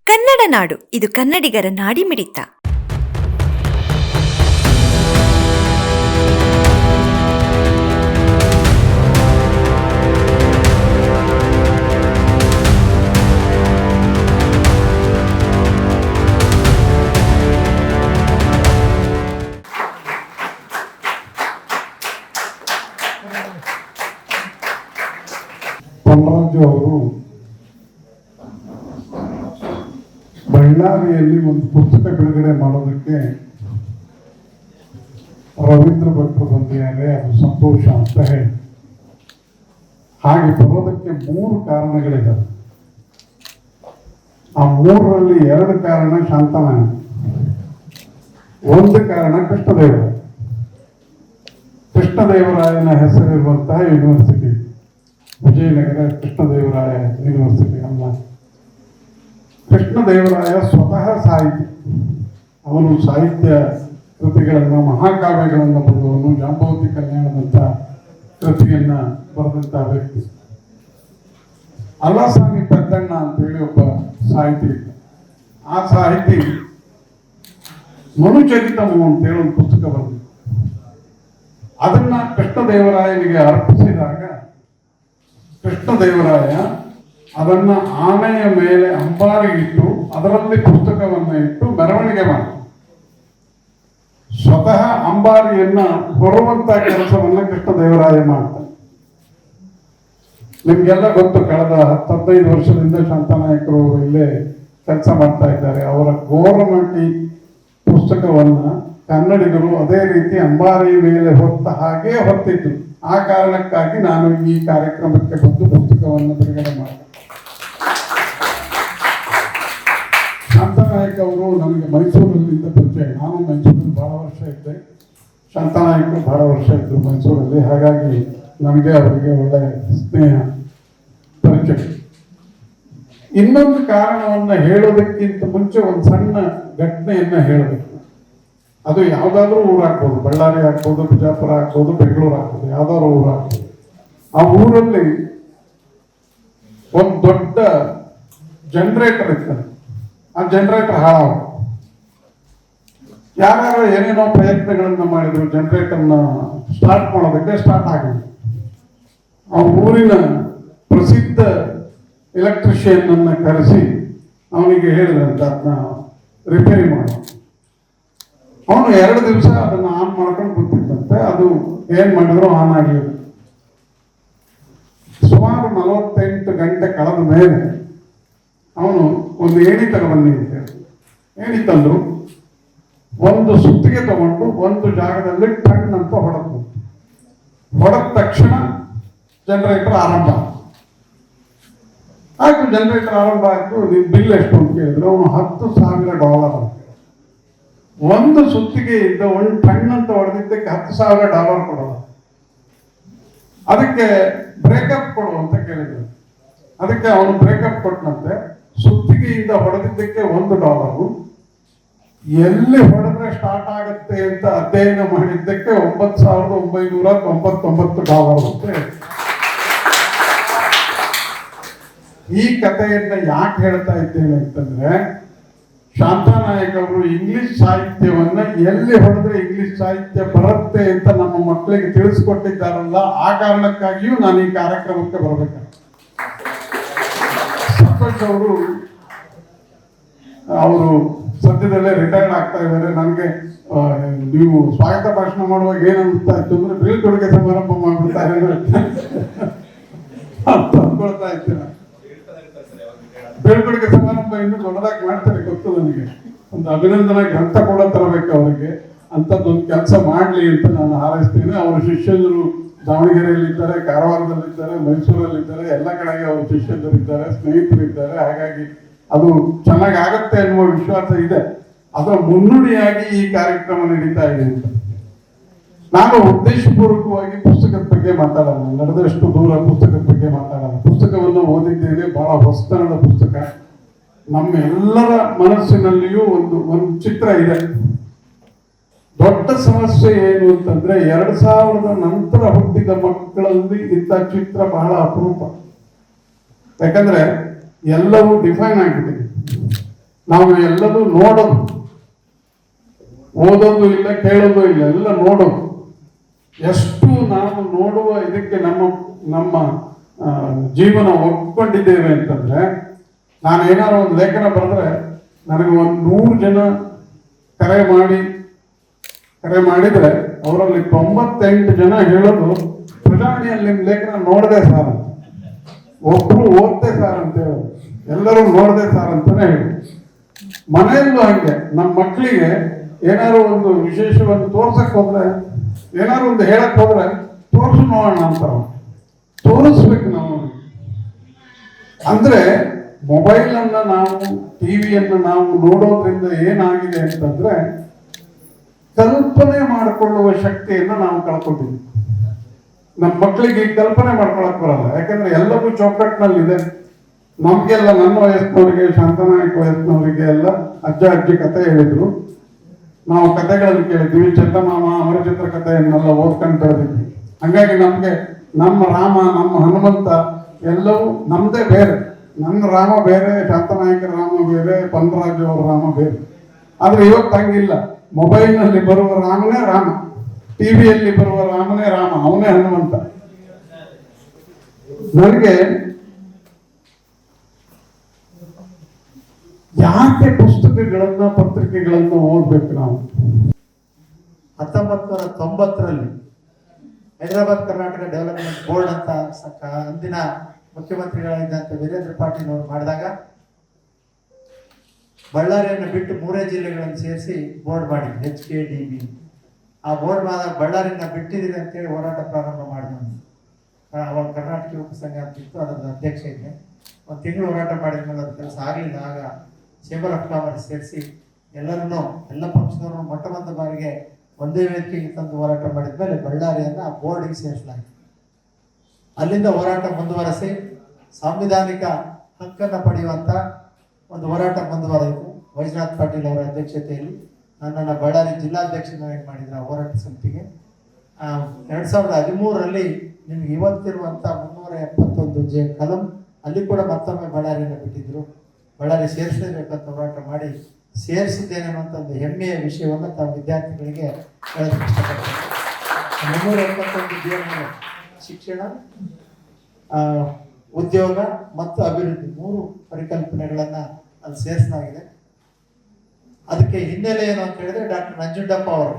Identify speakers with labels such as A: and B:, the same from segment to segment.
A: ಕನ್ನಡ ನಾಡು, ಇದು ಕನ್ನಡಿಗರ ನಾಡಿಮಿಡಿತ.
B: ಪೊನ್ನರಾಜು ಅವರು ಬಳ್ಳಾರಿಯಲ್ಲಿ ಒಂದು ಪುಸ್ತಕ ಬಿಡುಗಡೆ ಮಾಡೋದಕ್ಕೆ ರವೀಂದ್ರ ಭಟ್ರು ಬಂದಿದ್ದಾರೆ. ಅದು ಸಂತೋಷ ಅಂತ ಹೇಳಿ ಹಾಗೆ ಬರೋದಕ್ಕೆ 3 ಕಾರಣಗಳಿದ್ದಾವೆ. ಆ 3ರಲ್ಲಿ 2 ಕಾರಣ ಶಾಂತನಾರಾಯಣ, 1 ಕಾರಣ ಕೃಷ್ಣದೇವರಾಯನ ಹೆಸರಿರುವಂತಹ ಯೂನಿವರ್ಸಿಟಿ, ವಿಜಯನಗರ ಕೃಷ್ಣದೇವರಾಯ ಯೂನಿವರ್ಸಿಟಿ ಅಲ್ಲ. ಕೃಷ್ಣದೇವರಾಯ ಸ್ವತಃ ಸಾಹಿತಿ. ಅವನು ಸಾಹಿತ್ಯ ಕೃತಿಗಳನ್ನು, ಮಹಾಕಾವ್ಯಗಳನ್ನು ಬರೆದವನು. ಜಾಂಬವತಿ ಕಲ್ಯಾಣದಂಥ ಕೃತಿಯನ್ನ ಬರೆದಂಥ ವ್ಯಕ್ತಿ. ಅಲ್ಲಸ್ವಾಮಿ ಪೆದ್ದಣ್ಣ ಅಂತೇಳಿ ಒಬ್ಬ ಸಾಹಿತಿ ಇದ್ದ. ಆ ಸಾಹಿತಿ ಮನುಚರಿತಮು ಅಂತೇಳಿ ಒಂದು ಪುಸ್ತಕ ಬರೆದ. ಅದನ್ನ ಕೃಷ್ಣದೇವರಾಯನಿಗೆ ಅರ್ಪಿಸಿದಾಗ ಕೃಷ್ಣದೇವರಾಯ ಅದನ್ನ ಆನೆಯ ಮೇಲೆ ಅಂಬಾರಿ ಇಟ್ಟು ಅದರಲ್ಲಿ ಪುಸ್ತಕವನ್ನು ಇಟ್ಟು ಮೆರವಣಿಗೆ ಮಾಡಿ ಸ್ವತಃ ಅಂಬಾರಿಯನ್ನ ಹೊರುವಂತ ಕೆಲಸವನ್ನ ಕೃಷ್ಣದೇವರಾಯ ಮಾಡ್ತಾನೆ. ನಿಮ್ಗೆಲ್ಲ ಗೊತ್ತು, ಕಳೆದ 10-15 ವರ್ಷದಿಂದ ಶಾಂತನಾಯಕರು ಇಲ್ಲೇ ಕೆಲಸ ಮಾಡ್ತಾ ಇದ್ದಾರೆ. ಅವರ ಗೋರಮಟ್ಟಿ ಪುಸ್ತಕವನ್ನ ಕನ್ನಡಿಗರು ಅದೇ ರೀತಿ ಅಂಬಾರಿ ಮೇಲೆ ಹೊತ್ತ ಹಾಗೆ ಹೊತ್ತಿದ್ರು. ಆ ಕಾರಣಕ್ಕಾಗಿ ನಾನು ಈ ಕಾರ್ಯಕ್ರಮಕ್ಕೆ ಬಂದು ಪುಸ್ತಕವನ್ನು ಬಿಡುಗಡೆ ಮಾಡಿದೆ. ಶಾಂತನಾಯಕ್ ಅವರು ನನಗೆ ಮೈಸೂರಲ್ಲಿದ್ದ ಪರಿಚಯ. ನಾನು ಮೈಸೂರಲ್ಲಿ ಬಹಳ ವರ್ಷ ಇದ್ದೆ, ಶಾಂತನಾಯಕರು ಬಹಳ ವರ್ಷ ಇದ್ದರು ಮೈಸೂರಲ್ಲಿ. ಹಾಗಾಗಿ ನನಗೆ ಅವರಿಗೆ ಒಳ್ಳೆ ಸ್ನೇಹ ಪರಿಚಯ. ಇನ್ನೊಂದು ಕಾರಣವನ್ನ ಹೇಳೋದಕ್ಕಿಂತ ಮುಂಚೆ ಒಂದು ಸಣ್ಣ ಘಟನೆಯನ್ನ ಹೇಳಬೇಕು. ಅದು ಯಾವುದಾದ್ರೂ ಊರು ಆಗ್ಬೋದು, ಬಳ್ಳಾರಿ ಆಗ್ಬೋದು, ಬಿಜಾಪುರ ಆಗ್ಬೋದು, ಬೆಂಗಳೂರು ಆಗ್ಬೋದು, ಯಾವ್ದಾದ್ರು ಊರು ಆಗ್ಬೋದು. ಆ ಊರಲ್ಲಿ ಒಂದು ದೊಡ್ಡ ಜನರೇಟರ್ ಇರ್ತದೆ. ಆ ಜನರೇಟರ್ ಹಾಳಾಗ ಯಾರ್ಯಾರು ಏನೇನೋ ಪ್ರಯತ್ನಗಳನ್ನ ಮಾಡಿದ್ರು ಜನರೇಟರ್ನ ಸ್ಟಾರ್ಟ್ ಮಾಡೋದಕ್ಕೆ ಸ್ಟಾರ್ಟ್ ಆಗಿಲ್ಲ. ಆ ಊರಿನ ಪ್ರಸಿದ್ಧ ಎಲೆಕ್ಟ್ರಿಷಿಯನ್ ಅನ್ನ ಕರೆಸಿ ಅವನಿಗೆ ಹೇಳಿದ್ರಂತ ಅದನ್ನ ರಿಪೇರಿ ಮಾಡ. ಅವನು 2 ದಿವಸ ಅದನ್ನ ಆನ್ ಮಾಡ್ಕೊಂಡು ಕೂತಿದ್ದಂತೆ. ಅದು ಏನ್ ಮಾಡಿದ್ರು ಆನ್ ಆಗಲಿಲ್ಲ. ಸುಮಾರು 48 ಗಂಟೆ ಕಳೆದ ಮೇಲೆ ಅವನು ಒಂದು ಏಣಿ ತಗೊಂಡು ಏಣಿ ತಂದ್ರು. ಒಂದು ಸುತ್ತಿಗೆ ತಗೊಂಡು ಒಂದು ಜಾಗದಲ್ಲಿ ಟನ್ ಅಂತ ಹೊಡೆದ ತಕ್ಷಣ ಜನರೇಟರ್ ಆರಂಭ ಆಯ್ತು. ಜನರೇಟರ್ ಆರಂಭ ಆಯ್ತು. ನಿಮ್ ಬಿಲ್ ಎಷ್ಟು ಅಂತ ಕೇಳಿದ್ರು. ಅವನು $10,000 ಅಂತ. ಒಂದು ಸುತ್ತಿಗೆ ಇದ್ದ 1 ಟನ್ ಅಂತ ಹೊಡೆದಿದ್ದಕ್ಕೆ $10,000 ಕೊಡೋದು. ಅದಕ್ಕೆ ಬ್ರೇಕಪ್ ಕೊಡು ಅಂತ ಕೇಳಿದ್ರು. ಅದಕ್ಕೆ ಅವನು ಬ್ರೇಕಪ್ ಕೊಟ್ಟನಂತೆ. ಸುತ್ತಿಗೆಯಿಂದ ಹೊಡೆದಿದ್ದಕ್ಕೆ $1, ಎಲ್ಲಿ ಹೊಡೆದ್ರೆ ಸ್ಟಾರ್ಟ್ ಆಗುತ್ತೆ ಅಂತ ಅಧ್ಯಯನ ಮಾಡಿದ್ದಕ್ಕೆ $9,999 ಅಂತ. ಈ ಕಥೆಯನ್ನ ಯಾಕೆ ಹೇಳ್ತಾ ಇದ್ದೇನೆ ಅಂತಂದ್ರೆ, ಶಾಂತನಾಯಕ್ ಅವರು ಇಂಗ್ಲಿಷ್ ಸಾಹಿತ್ಯವನ್ನ ಎಲ್ಲಿ ಹೊಡೆದ್ರೆ ಇಂಗ್ಲಿಷ್ ಸಾಹಿತ್ಯ ಬರುತ್ತೆ ಅಂತ ನಮ್ಮ ಮಕ್ಕಳಿಗೆ ತಿಳಿಸ್ಕೊಟ್ಟಿದ್ದಾರಲ್ಲ, ಆ ಕಾರಣಕ್ಕಾಗಿಯೂ ನಾನು ಈ ಕಾರ್ಯಕ್ರಮಕ್ಕೆ ಬರಬೇಕು. ಸಂತೋಷ್ ಅವರು ಸದ್ಯದಲ್ಲೇ ರಿಟೈರ್ಡ್ ಆಗ್ತಾ ಇದ್ದಾರೆ. ನನಗೆ ನೀವು ಸ್ವಾಗತ ಭಾಷಣ ಮಾಡುವಾಗ ಏನನ್ನಿಸ್ತಾ ಇತ್ತು ಅಂದ್ರೆ ಬೀಳ್ಕೊಡುಗೆ ಸಮಾರಂಭ ಮಾಡ್ಬಿಡ್ತಾರೆ ಅಂತ ಅಂದ್ಕೊಳ್ತಾ ಇದ್ದೇನೆ. ಬೀಳ್ಕೊಡುಗೆ ಸಮಾರಂಭ ಇನ್ನೂ ದೊಡ್ಡದಾಗಿ ಮಾಡ್ತಾರೆ ಗೊತ್ತು ನನಗೆ. ಒಂದು ಅಭಿನಂದನಾ ಗ್ರಂಥ ಕೂಡ ತರಬೇಕು ಅವರಿಗೆ. ಅಂಥದ್ದೊಂದು ಕೆಲಸ ಮಾಡಲಿ ಅಂತ ನಾನು ಹಾರೈಸ್ತೇನೆ. ಅವರ ಶಿಷ್ಯರು ದಾವಣಗೆರೆಯಲ್ಲಿದ್ದಾರೆ, ಕಾರವಾರದಲ್ಲಿದ್ದಾರೆ, ಮೈಸೂರಲ್ಲಿದ್ದಾರೆ, ಎಲ್ಲ ಕಡೆಗೆ ಅವರ ಶಿಷ್ಯರಿದ್ದಾರೆ, ಸ್ನೇಹಿತರಿದ್ದಾರೆ. ಹಾಗಾಗಿ ಅದು ಚೆನ್ನಾಗಿ ಆಗತ್ತೆ ಅನ್ನುವ ವಿಶ್ವಾಸ ಇದೆ. ಅದರ ಮುನ್ನುಡಿಯಾಗಿ ಈ ಕಾರ್ಯಕ್ರಮ ನಡೀತಾ ಇದೆ ಅಂತ ನಾನು ಉದ್ದೇಶಪೂರ್ವಕವಾಗಿ ಪುಸ್ತಕದ ಬಗ್ಗೆ ಮಾತಾಡೋಣ. ನಡೆದಷ್ಟು ದೂರ ಪುಸ್ತಕದ ಬಗ್ಗೆ ಮಾತಾಡೋಣ. ಪುಸ್ತಕವನ್ನು ಓದಿದ್ದೇನೆ, ಬಹಳ ಹೊಸತನದ ಪುಸ್ತಕ. ನಮ್ಮೆಲ್ಲರ ಮನಸ್ಸಿನಲ್ಲಿಯೂ ಒಂದು ಚಿತ್ರ ಇದೆ. ದೊಡ್ಡ ಸಮಸ್ಯೆ ಏನು ಅಂತಂದ್ರೆ 2000 ನಂತರ ಹುಟ್ಟಿದ ಮಕ್ಕಳಲ್ಲಿ ಇಂಥ ಚಿತ್ರ ಬಹಳ ಅಪರೂಪ. ಯಾಕಂದ್ರೆ ಎಲ್ಲವೂ ಡಿಫೈನ್ ಆಗಿಬಿಟ್ಟಿದೆ. ನಾವು ಎಲ್ಲದೂ ನೋಡೋದು, ಓದೋದು ಇಲ್ಲ, ಕೇಳೋದು ಇಲ್ಲ, ಎಲ್ಲ ನೋಡೋದು. ಎಷ್ಟು ನಾವು ನೋಡುವ ಇದಕ್ಕೆ ನಮ್ಮ ನಮ್ಮ ಜೀವನ ಒಪ್ಕೊಂಡಿದ್ದೇವೆ ಅಂತಂದ್ರೆ, ನಾನು ಏನಾದ್ರು ಒಂದು ಲೇಖನ ಬರೆದ್ರೆ ನನಗೆ 100 ಜನ ಕರೆ ಮಾಡಿದ್ರೆ ಅವರಲ್ಲಿ 98 ಜನ ಹೇಳೋದು ಪ್ರಜಾವಾಣಿಯಲ್ಲಿ ನಿಮ್ಮ ಲೇಖನ ನೋಡದೆ ಸಾರ್ ಅಂತ, ಒಬ್ರು ಓದ್ದೆ ಸಾರ್ ಅಂತ ಹೇಳೋದು, ಎಲ್ಲರೂ ನೋಡದೆ ಸಾರ್ ಅಂತಾನೆ ಹೇಳಿ. ಮನೆಯಲ್ಲೂ ಹಂಗೆ ನಮ್ಮ ಮಕ್ಕಳಿಗೆ ಏನಾದ್ರು ಒಂದು ವಿಶೇಷವನ್ನು ತೋರ್ಸಕ್ ಹೋದ್ರೆ, ಏನಾದ್ರು ಒಂದು ಹೇಳಕ್ ಹೋದ್ರೆ ತೋರ್ಸು ನೋಡೋಣ ಅಂತಾರ. ತೋರಿಸ್ಬೇಕು ನಾವು. ಅಂದ್ರೆ ಮೊಬೈಲ್ ಅನ್ನ ನಾವು, ಟಿವಿಯನ್ನು ನಾವು ನೋಡೋದ್ರಿಂದ ಏನಾಗಿದೆ ಅಂತಂದ್ರೆ ಕಲ್ಪನೆ ಮಾಡಿಕೊಳ್ಳುವ ಶಕ್ತಿಯನ್ನು ನಾವು ಕಳ್ಕೊಂಡಿದ್ದೀವಿ. ನಮ್ಮ ಮಕ್ಕಳಿಗೆ ಕಲ್ಪನೆ ಮಾಡ್ಕೊಳಕ್ ಬರಲ್ಲ, ಯಾಕಂದ್ರೆ ಎಲ್ಲವೂ ಚೌಕಟ್ಟಿನಲ್ಲಿ ಇದೆ. ನಮ್ಗೆಲ್ಲ ನನ್ನ ವಯಸ್ಸಿನವರಿಗೆ, ಶಾಂತನಾಯಕ ವಯಸ್ಸಿನವರಿಗೆ ಎಲ್ಲ ಅಜ್ಜ ಅಜ್ಜಿ ಕತೆ ಹೇಳಿದ್ರು, ನಾವು ಕತೆಗಳಲ್ಲಿ ಕೇಳಿದ್ವಿ, ಚಂದಮಾಮ ಅಮರಚಿತ್ರ ಕಥೆಯನ್ನೆಲ್ಲ ಓದ್ಕೊಂಡು ಬೆಳೆದಿದ್ವಿ. ಹಂಗಾಗಿ ನಮ್ಗೆ ನಮ್ಮ ರಾಮ, ನಮ್ಮ ಹನುಮಂತ ಎಲ್ಲವೂ ನಮ್ದೇ ಬೇರೆ. ನನ್ನ ರಾಮ ಬೇರೆ, ಶಾಂತನಾಯಕರ ರಾಮ ಬೇರೆ, ಪನ್ರಾಜ್ ಅವರ ರಾಮ ಬೇರೆ. ಆದ್ರೆ ಇವತ್ತು ಹಂಗಿಲ್ಲ. ಮೊಬೈಲ್ನಲ್ಲಿ ಬರುವ ರಾಮನೇ ರಾಮ, ಟಿವಿಯಲ್ಲಿ ಬರುವ ರಾಮನೇ ರಾಮ, ಅವನೇ ಹನುಮಂತ. ನನಗೆ ಯಾಕೆ ಪುಸ್ತಕಗಳನ್ನ, ಪತ್ರಿಕೆಗಳನ್ನ ಓದ್ಬೇಕು ನಾವು?
C: 1990ರಲ್ಲಿ ಹೈದರಾಬಾದ್ ಕರ್ನಾಟಕ ಡೆವಲಪ್ಮೆಂಟ್ ಬೋರ್ಡ್ ಅಂತ ಅಂದಿನ ಮುಖ್ಯಮಂತ್ರಿಗಳಾಗಿದ್ದಂತ ವೀರೇಂದ್ರ ಪಾಟೀಲ್ ಅವರು ಮಾಡಿದಾಗ ಬಳ್ಳಾರಿಯನ್ನು ಬಿಟ್ಟು 3 ಜಿಲ್ಲೆಗಳನ್ನು ಸೇರಿಸಿ ಬೋರ್ಡ್ ಮಾಡಿದ್ರು, HKDB. ಆ ಬೋರ್ಡ್ ಮಾಡಿದಾಗ ಬಳ್ಳಾರಿನ ಬಿಟ್ಟಿದ್ದೀರಿ ಅಂತೇಳಿ ಹೋರಾಟ ಪ್ರಾರಂಭ ಮಾಡಿದ್ರು. ಅವಾಗ ಕರ್ನಾಟಕ ಯುವಕ ಸಂಘ ಅಂತಿತ್ತು, ಅದರ ಅಧ್ಯಕ್ಷ ಇದ್ದೆ. 1 ತಿಂಗಳು ಹೋರಾಟ ಮಾಡಿದ್ಮೇಲೆ ಅದು ಕೆಲಸ ಆಗಲಿಲ್ಲ. ಆಗ ಚೇಂಬರ್ ಆಫ್ ಕಾಮರ್ಸ್ ಸೇರಿಸಿ ಎಲ್ಲರನ್ನೂ, ಎಲ್ಲ ಪಕ್ಷದವರು ಮೊಟ್ಟ ಬಾರಿಗೆ ಒಂದೇ ವೇದಿಕೆಗೆ ತಂದು ಹೋರಾಟ ಮಾಡಿದ್ಮೇಲೆ ಬಳ್ಳಾರಿಯನ್ನ ಆ ಬೋರ್ಡ್ಗೆ ಸೇರಿಸಲಾಯಿತು. ಅಲ್ಲಿಂದ ಹೋರಾಟ ಮುಂದುವರೆಸಿ ಸಾಂವಿಧಾನಿಕ ಹಕ್ಕನ್ನು ಪಡೆಯುವಂತ ಒಂದು ಹೋರಾಟ ಮುಂದುವರೆಯಿತು. ವೈಜನಾಥ್ ಪಾಟೀಲ್ ಅವರ ಅಧ್ಯಕ್ಷತೆಯಲ್ಲಿ ನನ್ನನ್ನು ಬಳ್ಳಾರಿ ಜಿಲ್ಲಾಧ್ಯಕ್ಷನಾಗಿ ಮಾಡಿದ್ರು ಆ ಹೋರಾಟ ಸಮಿತಿಗೆ. 2013ರಲ್ಲಿ ನಿಮ್ಗೆ ಇವತ್ತಿರುವಂತ 371 ಕಲಂ ಅಲ್ಲಿ ಕೂಡ ಮತ್ತೊಮ್ಮೆ ಬಳ್ಳಾರಿಯನ್ನು ಬಿಟ್ಟಿದ್ರು. ಬಳ್ಳಾರಿ ಸೇರಿಸಲೇಬೇಕಂತ ಹೋರಾಟ ಮಾಡಿ ಸೇರಿಸಿದ್ದೇನೆ ಅನ್ನುವಂಥ ಒಂದು ಹೆಮ್ಮೆಯ ವಿಷಯವನ್ನು ತಾವು ವಿದ್ಯಾರ್ಥಿಗಳಿಗೆ ಹೇಳೋದಕ್ಕೆ ಇಷ್ಟಪಡ್ತೀನಿ. 371 ಶಿಕ್ಷಣ, ಉದ್ಯೋಗ ಮತ್ತು ಅಭಿವೃದ್ಧಿ 3 ಪರಿಕಲ್ಪನೆಗಳನ್ನ ಅಲ್ಲಿ ಸೇರಿಸಲಾಗಿದೆ. ಅದಕ್ಕೆ ಹಿನ್ನೆಲೆ ಏನು ಅಂತ ಹೇಳಿದ್ರೆ ಡಾಕ್ಟರ್ ನಂಜುಂಡಪ್ಪ ಅವರು,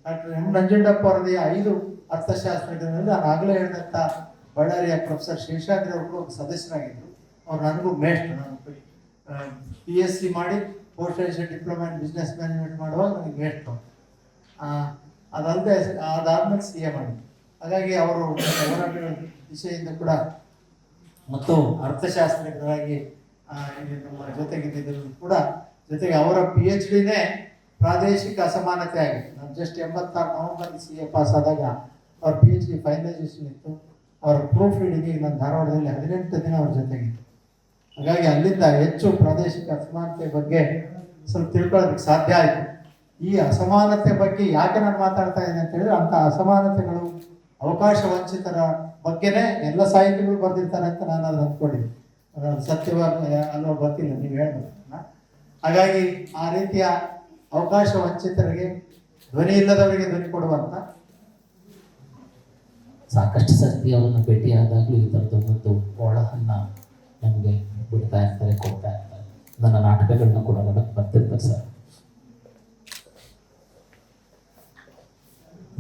C: ಡಾಕ್ಟರ್ ಎಂ ನಂಜುಂಡಪ್ಪ ಅವರದೇ 5 ಅರ್ಥಶಾಸ್ತ್ರಜ್ಞರಲ್ಲಿ ನಾನು ಆಗಲೇ ಹೇಳಿದಂಥ ಬಳ್ಳಾರಿಯ ಪ್ರೊಫೆಸರ್ ಶೇಷಾದ್ರಿ ಅವರು ಒಬ್ಬ ಸದಸ್ಯರಾಗಿದ್ದರು. ಅವ್ರು ನನಗೂ ಮೇಷ್ಟ್ರು. ನಾನು PSc ಮಾಡಿ post graduate diploma in business management ಮಾಡುವಾಗ ನನಗೆ ಮೇಷ್ಟ್ರು. ಅದಾದ್ಮೇಲೆ CA ಮಾಡಿದ್ರು. ಹಾಗಾಗಿ ಅವರು ಹೋರಾಟಗಳ ದಿಶೆಯಿಂದ ಕೂಡ ಮತ್ತು ಅರ್ಥಶಾಸ್ತ್ರಜ್ಞರಾಗಿ ನಮ್ಮ ಜೊತೆಗಿದ್ದರು ಕೂಡ. ಜೊತೆಗೆ ಅವರ PhDನೇ ಪ್ರಾದೇಶಿಕ ಅಸಮಾನತೆ ಆಗಿದೆ. ನಾನು ಜಸ್ಟ್ 86 ನವೆಂಬರ್ CA ಪಾಸ್ ಆದಾಗ ಅವ್ರ PhD ಫೈನಲೈಸೇಷನ್ ಇತ್ತು. ಅವರ ಪ್ರೂಫ್ ರೀಡಿಂಗಿಗೆ ನಾನು ಧಾರವಾಡದಲ್ಲಿ 18 ದಿನ ಅವ್ರ ಜೊತೆಗಿತ್ತು. ಹಾಗಾಗಿ ಅಲ್ಲಿಂದ ಹೆಚ್ಚು ಪ್ರಾದೇಶಿಕ ಅಸಮಾನತೆ ಬಗ್ಗೆ ಸ್ವಲ್ಪ ತಿಳ್ಕೊಳ್ಳೋದಕ್ಕೆ ಸಾಧ್ಯ ಆಯಿತು. ಈ ಅಸಮಾನತೆ ಬಗ್ಗೆ ಯಾಕೆ ನಾನು ಮಾತಾಡ್ತಾ ಇದ್ದೀನಿ ಅಂತ ಹೇಳಿದ್ರೆ, ಅಂಥ ಅಸಮಾನತೆಗಳು, ಅವಕಾಶ ವಂಚಿತರ ಬಗ್ಗೆನೇ ಎಲ್ಲ ಸಾಹಿತಿಗಳು ಬರೆದಿರ್ತಾರೆ ಅಂತ ನಾನು ಅದು ಅಂದ್ಕೊಂಡಿದ್ದೆ. ಸತ್ಯವಾಗಿ ಅಲ್ಲೋ ಗೊತ್ತಿಲ್ಲ, ನೀವು ಹೇಳ್ಬೇಕು. ಹಾಗಾಗಿ ಆ ರೀತಿಯ ಅವಕಾಶ ವಂಚಿತರಿಗೆ, ಧ್ವನಿ ಇಲ್ಲದವರಿಗೆ ಧ್ವನಿ ಕೊಡುವಂತ
D: ಸಾಕಷ್ಟು ಸರ್ತಿ ಅವರನ್ನು ಭೇಟಿಯಾದಾಗಲೂ ಈ ಥರದೊಂದೊಂದು ಒಳಹನ್ನ ನಮಗೆ ಬಿಡ್ತಾ ಇರ್ತಾರೆ, ಕೊಡ್ತಾ ಇರ್ತಾರೆ. ನನ್ನ ನಾಟಕಗಳನ್ನ ಕೂಡ ನೋಡಕ್ಕೆ ಬರ್ತಿರ್ತಾರೆ ಸರ್.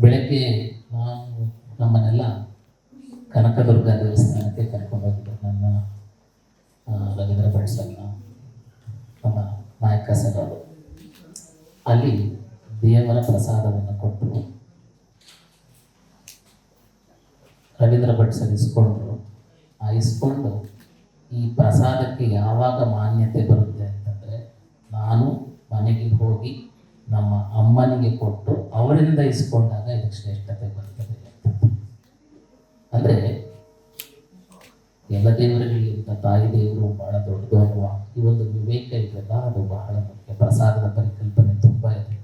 D: ಬೆಳಗ್ಗೆ ನಾನು ನಮ್ಮನ್ನೆಲ್ಲ ಕನಕದುರ್ಗ ದೇವಸ್ಥಾನಕ್ಕೆ ಕರ್ಕೊಂಡು ಹೋಗಿದ್ದರು. ನನ್ನ ರವೀಂದ್ರ ಭಟ್ ಸರ್, ನಮ್ಮ ನಾಯಕ ಸರ್ ಅವರು ಅಲ್ಲಿ ದೇವರ ಪ್ರಸಾದವನ್ನು ಕೊಟ್ಟರು. ರವೀಂದ್ರ ಭಟ್ ಸರ್ ಇಸ್ಕೊಂಡ್ರು. ಇಸ್ಕೊಂಡು ಈ ಪ್ರಸಾದಕ್ಕೆ ಯಾವಾಗ ಮಾನ್ಯತೆ ಬರುತ್ತೆ ಅಂತಂದರೆ, ನಾನು ಮನೆಗೆ ಹೋಗಿ ನಮ್ಮ ಅಮ್ಮನಿಗೆ ಕೊಟ್ಟು ಅವರಿಂದ ಇಸ್ಕೊಂಡಾಗ ಇದಕ್ಕೆ ಶ್ರೇಷ್ಠತೆ ಬರ್ತದೆ ಅಂತ. ಅಂದರೆ ಎಲ್ಲ ದೇವರುಗಳಿಗಿಂತ ತಾಯಿ ದೇವರು ಬಹಳ ದೊಡ್ಡದು ಅನ್ನುವ ಈ ಒಂದು ವಿವೇಕ ಇದೆಯಲ್ಲ, ಅದು ಬಹಳ ಮುಖ್ಯ. ಪ್ರಸಾದದ ಪರಿಕಲ್ಪನೆ ತುಂಬ ಇದೆ.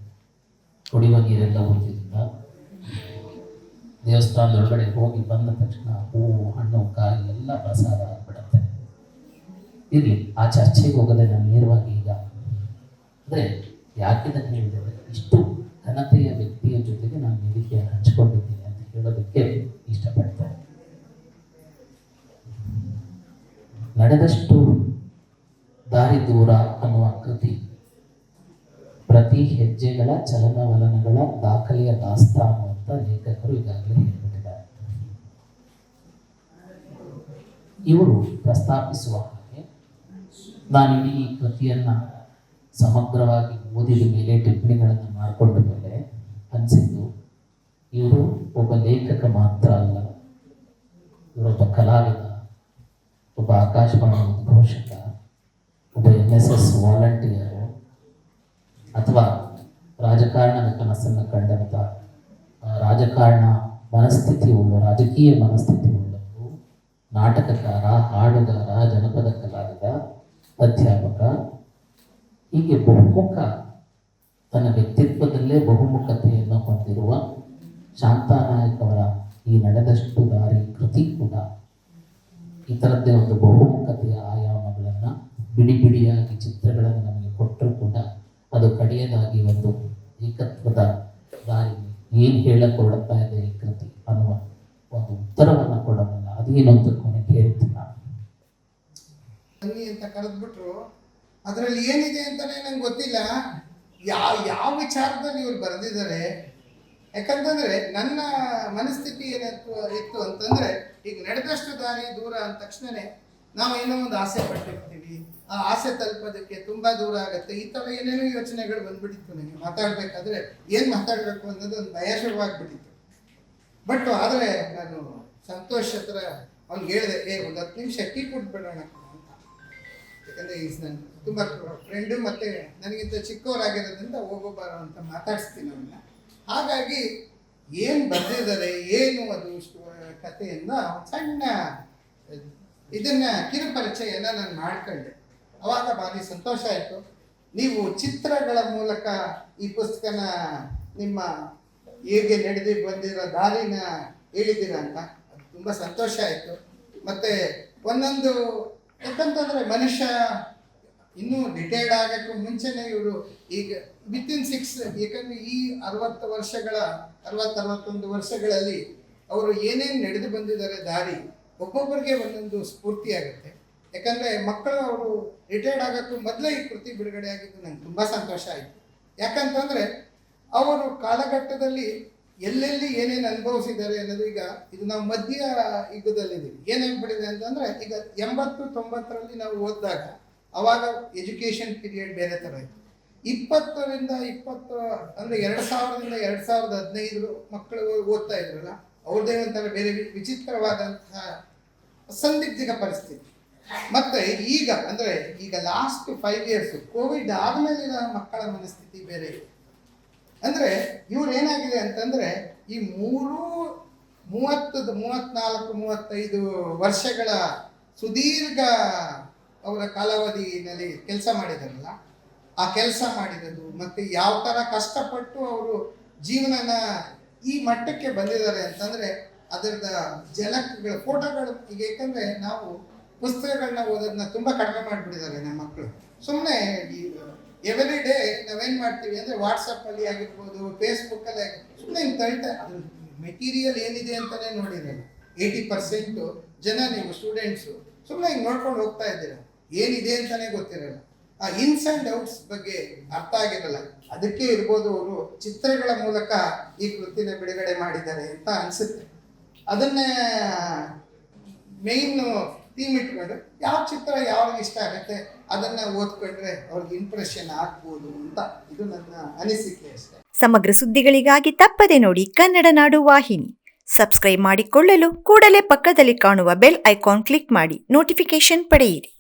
D: ಕುಡಿಯುವ ನೀರೆಲ್ಲ ಹೋಗಿದ್ದರಿಂದ ದೇವಸ್ಥಾನದೊಳಗಡೆ ಹೋಗಿ ಬಂದ ತಕ್ಷಣ ಹೂವು, ಹಣ್ಣು, ಕಾಯಿ ಎಲ್ಲ ಪ್ರಸಾದ ಆಗ್ಬಿಡುತ್ತೆ. ಇರಲಿ, ಆ ಚರ್ಚೆಗೆ ಹೋಗದೆ ನಾನು ನೇರವಾಗಿ ಈಗ ಅಂದರೆ ಯಾಕಿದನ್ನು ಹೇಳಿದರೆ ಇಷ್ಟು ಘನತೆಯ ವ್ಯಕ್ತಿಯ ಜೊತೆಗೆ ನಾನು ವೇದಿಕೆ ಹಂಚಿಕೊಂಡಿದ್ದೀನಿ ಅಂತ ಹೇಳೋದಕ್ಕೆ ಇಷ್ಟಪಡ್ತೇನೆ. ನಡೆದಷ್ಟು ದಾರಿ ದೂರ ಅನ್ನುವ ಕೃತಿ ಪ್ರತಿ ಹೆಜ್ಜೆಗಳ ಚಲನವಲನಗಳ ದಾಖಲೆಯ ದಾಸ್ತಾನು ಅಂತ ಲೇಖಕರು ಈಗಾಗಲೇ ಹೇಳಿಬಿಟ್ಟಿದ್ದಾರೆ. ಇವರು ಪ್ರಸ್ತಾಪಿಸುವ ಹಾಗೆ ನಾನಿಡೀ ಈ ಕೃತಿಯನ್ನು ಸಮಗ್ರವಾಗಿ ಓದಿದ ಮೇಲೆ ಟಿಪ್ಪಣಿಗಳನ್ನು ಮಾಡಿಕೊಂಡ ಮೇಲೆ ಅನಿಸಿದ್ದು ಇವರು ಒಬ್ಬ ಲೇಖಕ ಮಾತ್ರ ಅಲ್ಲ, ಇವರೊಬ್ಬ ಕಲಾವಿದ, ಒಬ್ಬ ಆಕಾಶವಾಣಿ ಉದ್ಘೋಷಕ, ಒಬ್ಬ NSS ವಾಲಂಟಿಯರು, ಅಥವಾ ರಾಜಕಾರಣದ ಕನಸನ್ನು ಕಂಡಂಥ ರಾಜಕಾರಣ ಮನಸ್ಥಿತಿ ಉಳ್ಳ ರಾಜಕೀಯ ಮನಸ್ಥಿತಿ ಉಳ್ಳವರು, ನಾಟಕಕಾರ, ಹಾಡುಗಾರ, ಜನಪದ ಕಲಾವಿದ, ಅಧ್ಯಾಪಕ, ಹೀಗೆ ಬಹುಮುಖ, ತನ್ನ ವ್ಯಕ್ತಿತ್ವದಲ್ಲೇ ಬಹುಮುಖತೆಯನ್ನು ಹೊಂದಿರುವ ಶಾಂತಾನಾಯಕ್ ಅವರ ಈ ನಡೆದಷ್ಟು ದಾರಿ ಕೃತಿ ಕೂಡ ಈ ಥರದ್ದೇ ಒಂದು ಬಹುಮುಖತೆಯ ಆಯಾಮಗಳನ್ನು ಬಿಡಿ ಬಿಡಿಯಾಗಿ ಚಿತ್ರಗಳನ್ನು ನಮಗೆ ಕೊಟ್ಟರೂ ಕೂಡ ಅದು ಕಡೆಯದಾಗಿ ಒಂದು ಏಕತ್ವದ ದಾರಿ ಏನು ಹೇಳಕೊಡುತ್ತಾ ಇದೆ ಈ ಕೃತಿ ಅನ್ನುವ ಒಂದು ಉತ್ತರವನ್ನು ಕೊಡೋಲ್ಲ. ಅದೇನೊಂದು ಕೊನೆಗೆ ಹೇಳ್ತೀನಿ ನಾನು.
E: ಬನ್ನಿ ಅಂತ ಕರೆದ್ಬಿಟ್ರು, ಅದರಲ್ಲಿ ಏನಿದೆ ಅಂತಲೇ ನಂಗೆ ಗೊತ್ತಿಲ್ಲ. ಯಾವ ವಿಚಾರದಲ್ಲಿ ಇವ್ರು ಬರೆದಿದ್ದಾರೆ. ಯಾಕಂತಂದ್ರೆ ನನ್ನ ಮನಸ್ಥಿತಿ ಇತ್ತು ಅಂತಂದ್ರೆ, ಈಗ ನಡೆದಷ್ಟು ದಾರಿ ದೂರ ಅಂದ ತಕ್ಷಣನೇ ನಾವು ಏನೋ ಒಂದು ಆಸೆ ಪಟ್ಟಿರ್ತೀವಿ, ಆ ಆಸೆ ತಲುಪೋದಕ್ಕೆ ತುಂಬಾ ದೂರ ಆಗುತ್ತೆ, ಈ ಥರ ಏನೇನೋ ಯೋಚನೆಗಳು ಬಂದ್ಬಿಟ್ಟಿತ್ತು ನನಗೆ. ಮಾತಾಡ್ಬೇಕಾದ್ರೆ ಏನು ಮಾತಾಡಬೇಕು ಅನ್ನೋದು ಒಂದು ಭಯ ಶುರುವಾಗ್ಬಿಟ್ಟಿತ್ತು. ಬಟ್ ಆದರೆ ನಾನು ಸಂತೋಷ್ ಹತ್ರ ಅವ್ನಿಗೆ ಹೇಳಿದೆ, ಒಂದು 10 ನಿಮಿಷ ಟೀ ಕೊಟ್ಬಿಡೋಣ ಅಂತ. ಯಾಕಂದರೆ ಈಸ್ ನನ್ನ ತುಂಬ ಫ್ರೆಂಡು ಮತ್ತು ನನಗಿಂತ ಚಿಕ್ಕವರಾಗಿರೋದ್ರಿಂದ ಹೋಗೋಬಾರೋ ಅಂತ ಮಾತಾಡಿಸ್ತೀನಿ ಅವನ್ನ. ಹಾಗಾಗಿ ಏನು ಬರೆದಿದ್ದಾರೆ, ಏನು ಅದು ಕಥೆಯನ್ನು ಸಣ್ಣ ಇದನ್ನ ಕಿರುಪರಿಚಯನ ನಾನು ಮಾಡ್ಕೊಂಡೆ. ಅವಾಗ ಭಾರಿ ಸಂತೋಷ ಆಯಿತು. ನೀವು ಚಿತ್ರಗಳ ಮೂಲಕ ಈ ಪುಸ್ತಕನ ನಿಮ್ಮ ಹೇಗೆ ನಡೆದು ಬಂದಿರೋ ದಾರಿನ ಹೇಳಿದ್ದೀರ ಅಂತ ಅದು ತುಂಬ ಸಂತೋಷ ಆಯಿತು. ಮತ್ತು ಒಂದೊಂದು ಯಾಕಂತಂದರೆ ಮನುಷ್ಯ ಇನ್ನೂ ಡಿಟೈರ್ಡ್ ಆಗೋಕ್ಕೂ ಮುಂಚೆನೇ ಇವರು ಈಗ ವಿತಿನ್ 6, ಯಾಕಂದರೆ ಈ 60-61 ವರ್ಷಗಳಲ್ಲಿ ಅವರು ಏನೇನು ನಡೆದು ಬಂದಿದ್ದಾರೆ ದಾರಿ, ಒಬ್ಬೊಬ್ಬರಿಗೆ ಒಂದೊಂದು ಸ್ಫೂರ್ತಿ ಆಗುತ್ತೆ. ಯಾಕಂದರೆ ಮಕ್ಕಳು ಅವರು ರಿಟೈರ್ಡ್ ಆಗೋಕ್ಕೂ ಮೊದಲೇ ಈ ಕೃತಿ ಬಿಡುಗಡೆ ಆಗಿದ್ದು ನಂಗೆ ತುಂಬ ಸಂತೋಷ ಆಯಿತು. ಯಾಕಂತಂದರೆ ಅವರು ಕಾಲಘಟ್ಟದಲ್ಲಿ ಎಲ್ಲೆಲ್ಲಿ ಏನೇನು ಅನುಭವಿಸಿದ್ದಾರೆ ಅನ್ನೋದು, ಈಗ ಇದು ನಾವು ಮಧ್ಯ ಯುಗದಲ್ಲಿದ್ದೀವಿ. ಏನಾಗ್ಬಿಟ್ಟಿದೆ ಅಂತಂದರೆ, ಈಗ 80-90ರಲ್ಲಿ ನಾವು ಓದಿದಾಗ ಅವಾಗ ಎಜುಕೇಷನ್ ಪೀರಿಯಡ್ ಬೇರೆ ಥರ ಇತ್ತು. 20ರಿಂದ 20 ಅಂದರೆ 2000ರಿಂದ 2015 ಮಕ್ಕಳು ಓದ್ತಾ ಇದ್ರಲ್ಲ, ಅವ್ರದ್ದೇ ಒಂಥರ ಬೇರೆ ವಿಚಿತ್ರವಾದಂತಹ ಸಂದಿಗ್ಧ ಪರಿಸ್ಥಿತಿ. ಮತ್ತು ಈಗ ಅಂದರೆ ಈಗ ಲಾಸ್ಟ್ 5 years ಕೋವಿಡ್ ಆದಮೇಲಿನ ಮಕ್ಕಳ ಮನಸ್ಥಿತಿ ಬೇರೆ ಇದೆ. ಅಂದರೆ ಇವ್ರು ಏನಾಗಿದೆ ಅಂತಂದರೆ, ಈ 34-35 ವರ್ಷಗಳ ಸುದೀರ್ಘ ಅವರ ಕಾಲಾವಧಿನಲ್ಲಿ ಕೆಲಸ ಮಾಡಿದಾರಲ್ಲ, ಆ ಕೆಲಸ ಮಾಡಿರೋದು ಮತ್ತು ಯಾವ ಥರ ಕಷ್ಟಪಟ್ಟು ಅವರು ಜೀವನನ ಈ ಮಟ್ಟಕ್ಕೆ ಬಂದಿದ್ದಾರೆ ಅಂತಂದರೆ ಅದರದ ಝಲಕ್ಗಳ ಫೋಟೋಗಳು. ಈಗ ಏಕೆಂದರೆ ನಾವು ಪುಸ್ತಕಗಳನ್ನ ಓದೋದನ್ನ ತುಂಬ ಕಡಿಮೆ ಮಾಡಿಬಿಟ್ಟಿದ್ದಾರೆ ನಮ್ಮ ಮಕ್ಕಳು. ಸುಮ್ಮನೆ ಈ ಎವ್ರಿ ಡೇ ನಾವೇನು ಮಾಡ್ತೀವಿ ಅಂದರೆ ವಾಟ್ಸಪ್ಪಲ್ಲಿ ಆಗಿರ್ಬೋದು, ಫೇಸ್ಬುಕ್ಕಲ್ಲಿ ಆಗಿರ್ಬೋದು, ಸುಮ್ಮನೆ ಹಿಂಗೆ ತಳ್ತಾ ಅದ್ರ ಮೆಟೀರಿಯಲ್ ಏನಿದೆ ಅಂತಲೇ ನೋಡಿರಲ್ಲ. 80% ಜನ ನೀವು ಸ್ಟೂಡೆಂಟ್ಸು ಸುಮ್ಮನೆ ಹಿಂಗೆ ನೋಡ್ಕೊಂಡು ಹೋಗ್ತಾ ಇದ್ದೀರ, ಏನಿದೆ ಅಂತಲೇ ಗೊತ್ತಿರಲ್ಲ. ಆ ಇನ್ಸ್ ಆ್ಯಂಡ್ ಔಟ್ಸ್ ಬಗ್ಗೆ ಅರ್ಥ ಆಗಿರಲ್ಲ. ಅದಕ್ಕೆ ಇರ್ಬೋದು ಅವರು ಚಿತ್ರಗಳ ಮೂಲಕ ಈ ಕೃತಿನ ಬಿಡುಗಡೆ ಮಾಡಿದ್ದಾರೆ ಅಂತ ಅನಿಸುತ್ತೆ. ಅದನ್ನೇ ಮೇಯ್ನ್ ಥೀಮ್ ಇಟ್ಕೊಂಡು ಯಾವ ಚಿತ್ರ ಯಾವ್ರಿಗೆ ಇಷ್ಟ ಆಗುತ್ತೆ ಅದನ್ನು ಓದ್ಕೊಂಡ್ರೆ ಅವ್ರಿಗೆ ಇಂಪ್ರೆಷನ್ ಆಗ್ಬೋದು ಅಂತ ಇದು ನನ್ನ ಅನಿಸಿಕೆ ಅಷ್ಟೇ.
A: ಸಮಗ್ರ ಸುದ್ದಿಗಳಿಗಾಗಿ ತಪ್ಪದೆ ನೋಡಿ ಕನ್ನಡ ನಾಡು ವಾಹಿನಿ. ಸಬ್ಸ್ಕ್ರೈಬ್ ಮಾಡಿಕೊಳ್ಳಲು ಕೂಡಲೇ ಪಕ್ಕದಲ್ಲಿ ಕಾಣುವ ಬೆಲ್ ಐಕಾನ್ ಕ್ಲಿಕ್ ಮಾಡಿ ನೋಟಿಫಿಕೇಶನ್ ಪಡೆಯಿರಿ.